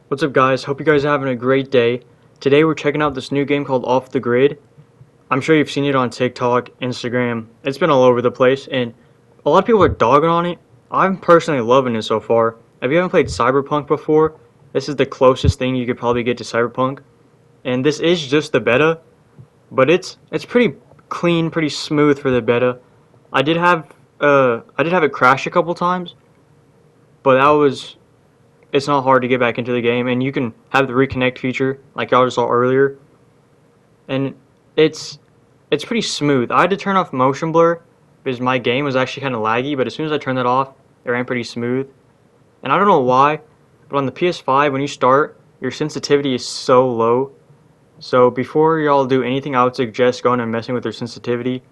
What's up guys, hope you guys are having a great day. Today we're checking out this new game called Off the Grid. I'm sure you've seen it on TikTok, Instagram, it's been all over the place and a lot of people are dogging on it. I'm personally loving it so far. If you haven't played Cyberpunk before, this is the closest thing you could probably get to Cyberpunk. And this is just the beta, but it's pretty clean, pretty smooth for the beta. I did have it crash a couple times, but it's not hard to get back into the game, and you can have the reconnect feature like y'all just saw earlier, and it's pretty smooth. I had to turn off motion blur because my game was actually kind of laggy, but as soon as I turned that off, it ran pretty smooth. And I don't know why, but on the PS5 when you start, your sensitivity is so low. So before y'all do anything, I would suggest going and messing with your sensitivity,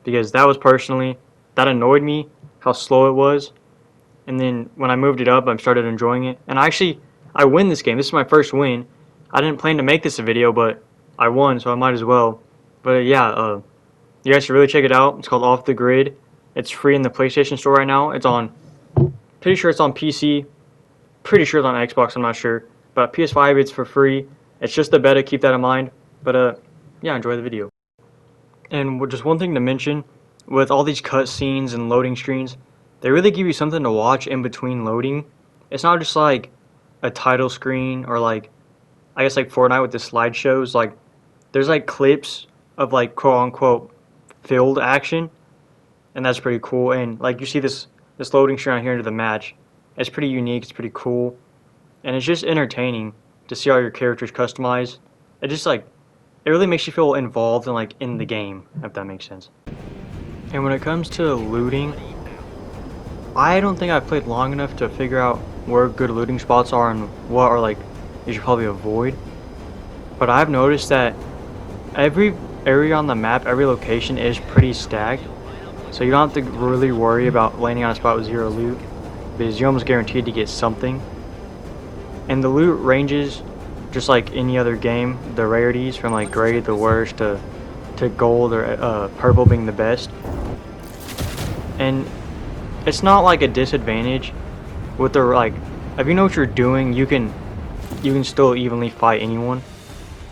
because that annoyed me how slow it was. And then when I moved it up, I started enjoying it. And I win this game. This is my first win. I didn't plan to make this a video, but I won, so I might as well. But yeah, you guys should really check it out. It's called Off the Grid. It's free in the PlayStation Store right now. Pretty sure it's on PC. Pretty sure it's on Xbox, I'm not sure. But PS5, it's for free. It's just the beta, keep that in mind. But yeah, enjoy the video. And just one thing to mention, with all these cutscenes and loading screens, they really give you something to watch in between loading. It's not just like a title screen or like, I guess like Fortnite with the slideshows. Like, there's like clips of like quote unquote field action, and that's pretty cool. And like you see this loading screen right here into the match. It's pretty unique. It's pretty cool, and it's just entertaining to see all your characters customized. It really makes you feel involved and like in the game, if that makes sense. And when it comes to looting, I don't think I've played long enough to figure out where good looting spots are and what are like you should probably avoid. But I've noticed that every area on the map, every location is pretty stacked. So you don't have to really worry about landing on a spot with zero loot, because you're almost guaranteed to get something. And the loot ranges just like any other game, the rarities from like gray the worst to gold or purple being the best. And it's not like a disadvantage with the like, if you know what you're doing, you can still evenly fight anyone.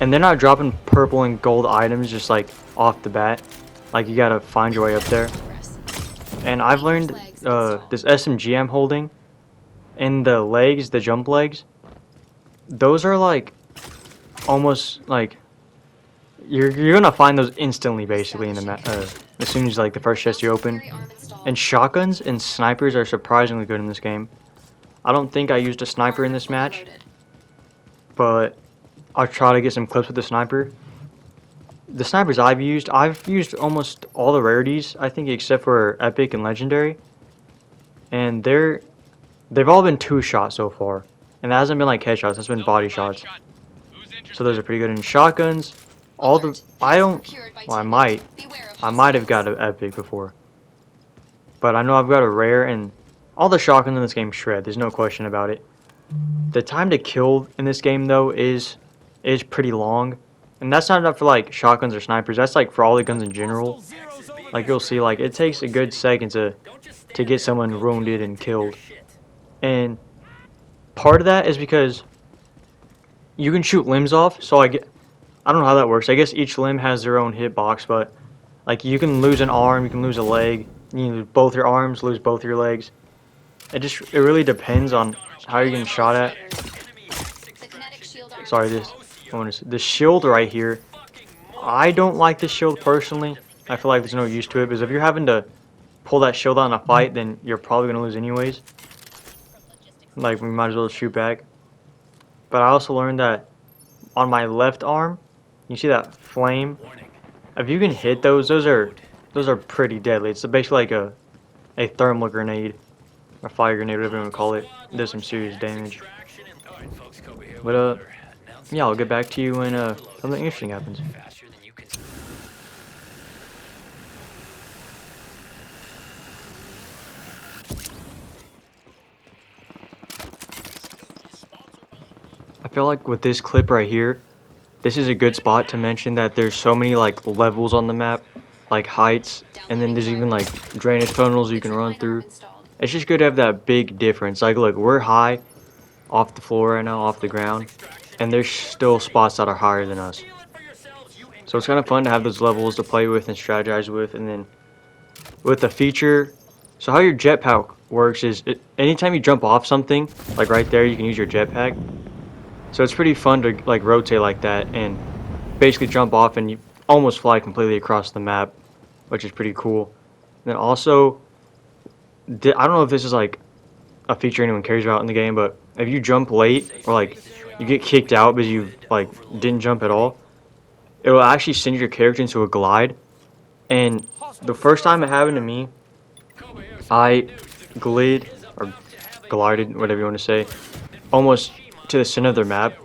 And they're not dropping purple and gold items just like off the bat. Like, you gotta find your way up there. And I've learned this SMG I'm holding and the legs, the jump legs, those are like almost like you're gonna find those instantly basically in the map as soon as like the first chest you open. And shotguns and snipers are surprisingly good in this game. I don't think I used a sniper in this match, but I'll try to get some clips with the sniper. The snipers I've used almost all the rarities, I think, except for epic and legendary. And they've all been 2-shot so far. And that hasn't been like headshots, that's been body shots. So those are pretty good. And shotguns, I might have got an epic before. But I know I've got a rare, and all the shotguns in this game shred. There's no question about it. The time to kill in this game, though, is pretty long. And that's not enough for, like, shotguns or snipers. That's, like, for all the guns in general. Like, you'll see, like, it takes a good second to get someone wounded and killed. And part of that is because you can shoot limbs off. So, I don't know how that works. I guess each limb has their own hitbox, but, like, you can lose an arm, you can lose a leg. You lose both your arms, lose both your legs. It really depends on how you're getting shot at. Sorry, this shield right here. I don't like this shield personally. I feel like there's no use to it, because if you're having to pull that shield out in a fight, then you're probably gonna lose anyways. Like, we might as well shoot back. But I also learned that on my left arm, you see that flame? If you can hit those are pretty deadly. It's basically like a thermal grenade, or fire grenade, whatever you want to call it. It does some serious damage. But yeah, I'll get back to you when something interesting happens. I feel like with this clip right here, this is a good spot to mention that there's so many like levels on the map, like heights, and then there's even like drainage tunnels you can run through. It's just good to have that big difference. Like, look, we're high, off the floor right now, off the ground, and there's still spots that are higher than us. So it's kind of fun to have those levels to play with and strategize with. And then with the feature, so how your jetpack works is anytime you jump off something, like right there, you can use your jetpack. So it's pretty fun to like rotate like that and basically jump off and you almost fly completely across the map, which is pretty cool. And then also, I don't know if this is like a feature anyone cares about in the game, but if you jump late or like you get kicked out because you like didn't jump at all, it will actually send your character into a glide. And the first time it happened to me, I glid or glided, whatever you want to say, almost to the center of the map.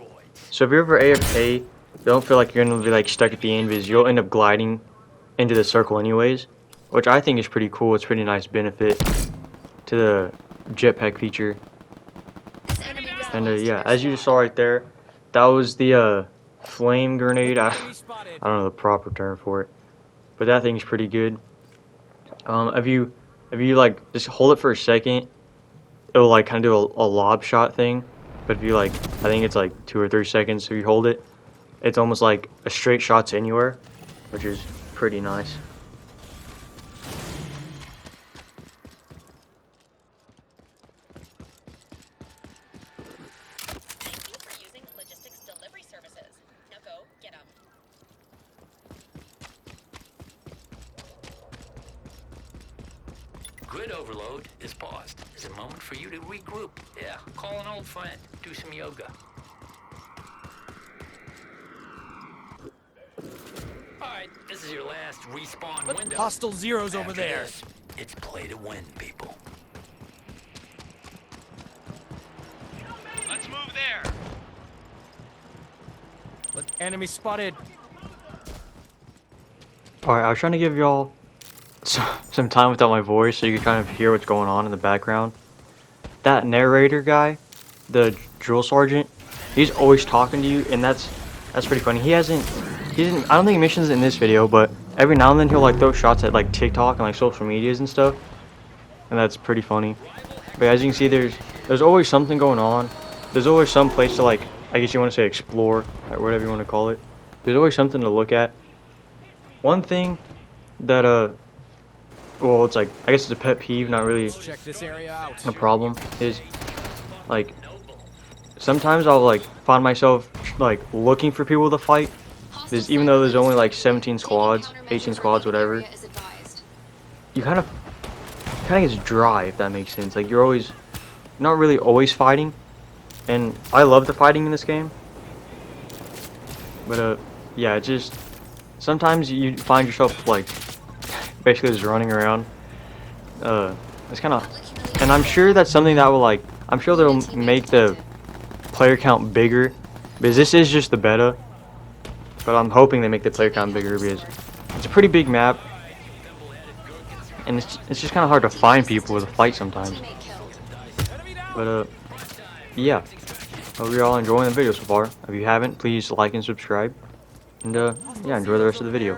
So if you're ever AFK, you don't feel like you're gonna be like stuck at the end because you'll end up gliding into the circle anyways, which I think is pretty cool. It's a pretty nice benefit to the jetpack feature. And yeah, as you just saw right there, that was the flame grenade. I don't know the proper term for it, but that thing's pretty good. If you like just hold it for a second, it'll like kind of do a lob shot thing. But if you like, I think it's like 2 or 3 seconds. If you hold it, it's almost like a straight shot to anywhere, which is pretty nice. Grid overload is paused. It's a moment for you to regroup. Yeah, call an old friend. Do some yoga. Alright, this is your last respawn window. Hostile zeros over After there. this, it's play to win, people. Let's move there. Enemy spotted. Alright, I was trying to give y'all some time without my voice so you can kind of hear what's going on in the background. That narrator guy, the drill sergeant, he's always talking to you, and that's pretty funny. He didn't, I don't think he mentions it in this video, but every now and then he'll like throw shots at like TikTok and like social medias and stuff, and that's pretty funny. But as you can see, there's always something going on. There's always some place to like, I guess you want to say explore, or whatever you want to call it. There's always something to look at. One thing that well, it's like, I guess it's a pet peeve, not really Check this area out. a problem, is like sometimes I'll like find myself like looking for people to fight. Even though there's only like 17 squads, 18 squads, whatever, you kind of gets dry, if that makes sense. Like you're not really always fighting, and I love the fighting in this game. But yeah, it just sometimes you find yourself like basically just running around. It's kind of, and I'm sure that's something that will like, I'm sure they'll make the player count bigger, because this is just the beta. But I'm hoping they make the player count bigger because it's a pretty big map, and it's just kind of hard to find people with a fight sometimes. But yeah, hope you're all enjoying the video so far. If you haven't, please like and subscribe, and yeah, enjoy the rest of the video.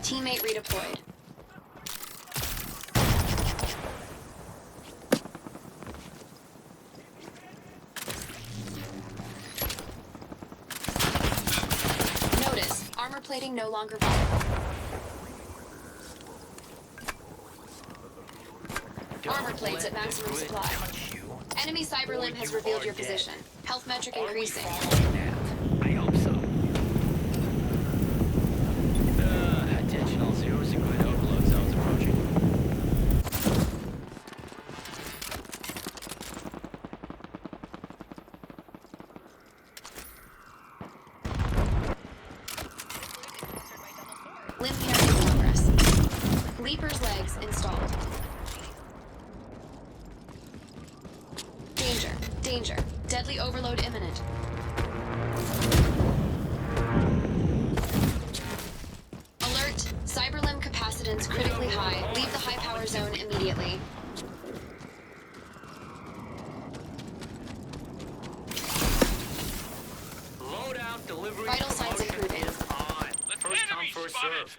Teammate redeployed. Notice, armor plating no longer viable. Armor plates at maximum supply. Enemy Cyberlimb has revealed your position. Health metric increasing. I hope so. Attention all zeros, a grid overload zone's approaching. Limb carry in progress. Leaper's legs installed. Danger. Danger. Deadly overload imminent. Alert. Cyberlimb capacitance critically high. Leave the high power zone immediately. Delivery Vital signs promotion improving. is on. First come, first served.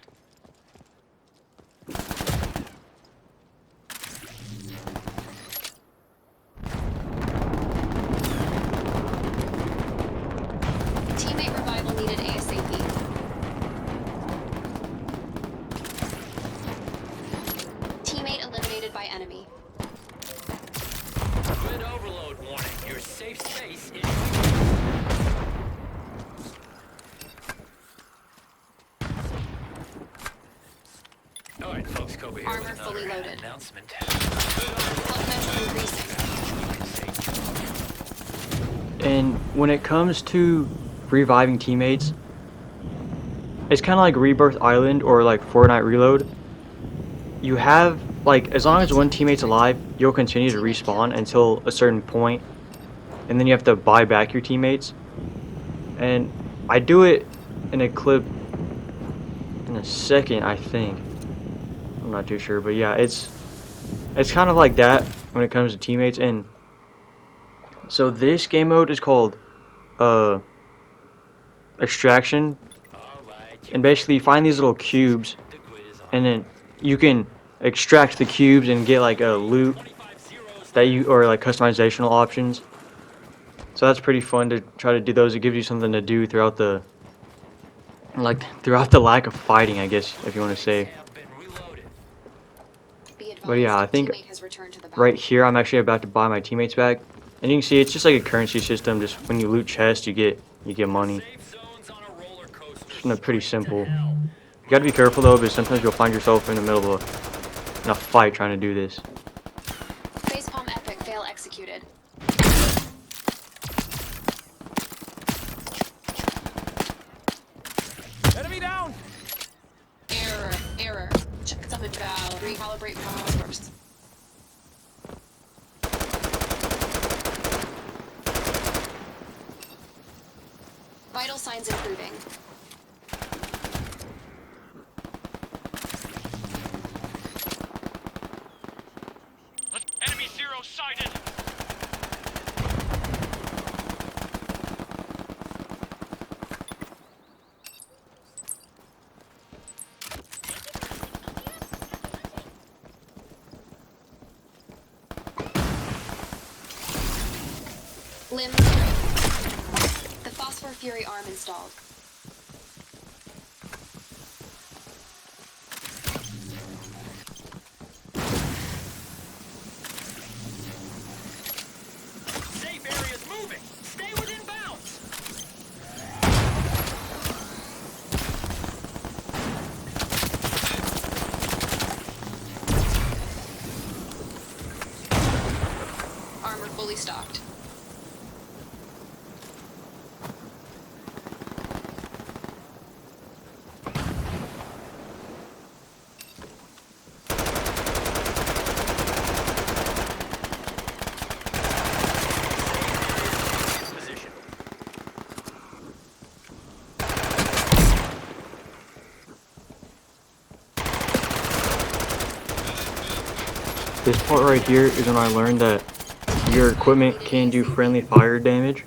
Teammate revival needed ASAP. Teammate eliminated by enemy. Grid overload warning. Your safe space is... Alright, folks, Kobe here Armor with fully another loaded. announcement. Health metric increasing. And when it comes to reviving teammates, it's kind of like Rebirth Island or like Fortnite Reload. You have, like, as long as one teammate's alive, you'll continue to respawn until a certain point, and then you have to buy back your teammates. And I do it in a clip in a second, I think. I'm not too sure, but yeah, it's kind of like that when it comes to teammates. And so this game mode is called Extraction, and basically you find these little cubes, and then you can extract the cubes and get like a loot that you, or like customizational options. So that's pretty fun to try to do those. It gives you something to do throughout the lack of fighting, I guess, if you want to say. Be advised, But yeah, I think teammate has returned to the battle. right here I'm actually about to buy my teammates back, and you can see it's just like a currency system. Just when you loot chests, you get money. It's pretty simple. You gotta be careful though, because sometimes you'll find yourself in the middle of a fight trying to do this. Facepalm epic fail executed. Enemy down! Error. Check something about recalibrate power first. Vital signs improving. Enemy zero sighted! Limb. The Phosphor Fury arm installed. Safe area's moving. Stay within bounds. Armor fully stocked. Position. This part right here is when I learned that your equipment can do friendly fire damage.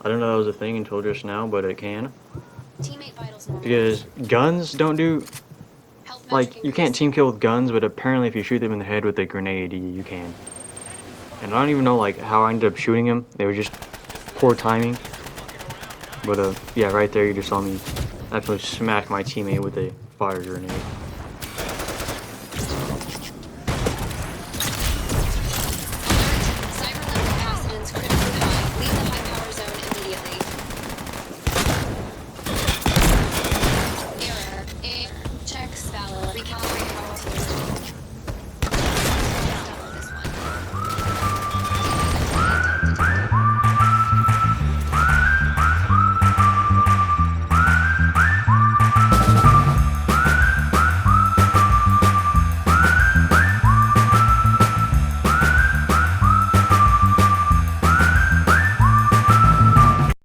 I don't know that was a thing until just now, but it can. Teammate vitals normal. Because guns don't do, Health like, metric you can't increasing. team kill with guns, but apparently if you shoot them in the head with a grenade, you can. And I don't even know, like, how I ended up shooting him. They were just poor timing. But, yeah, right there you just saw me absolutely smack my teammate with a fire grenade.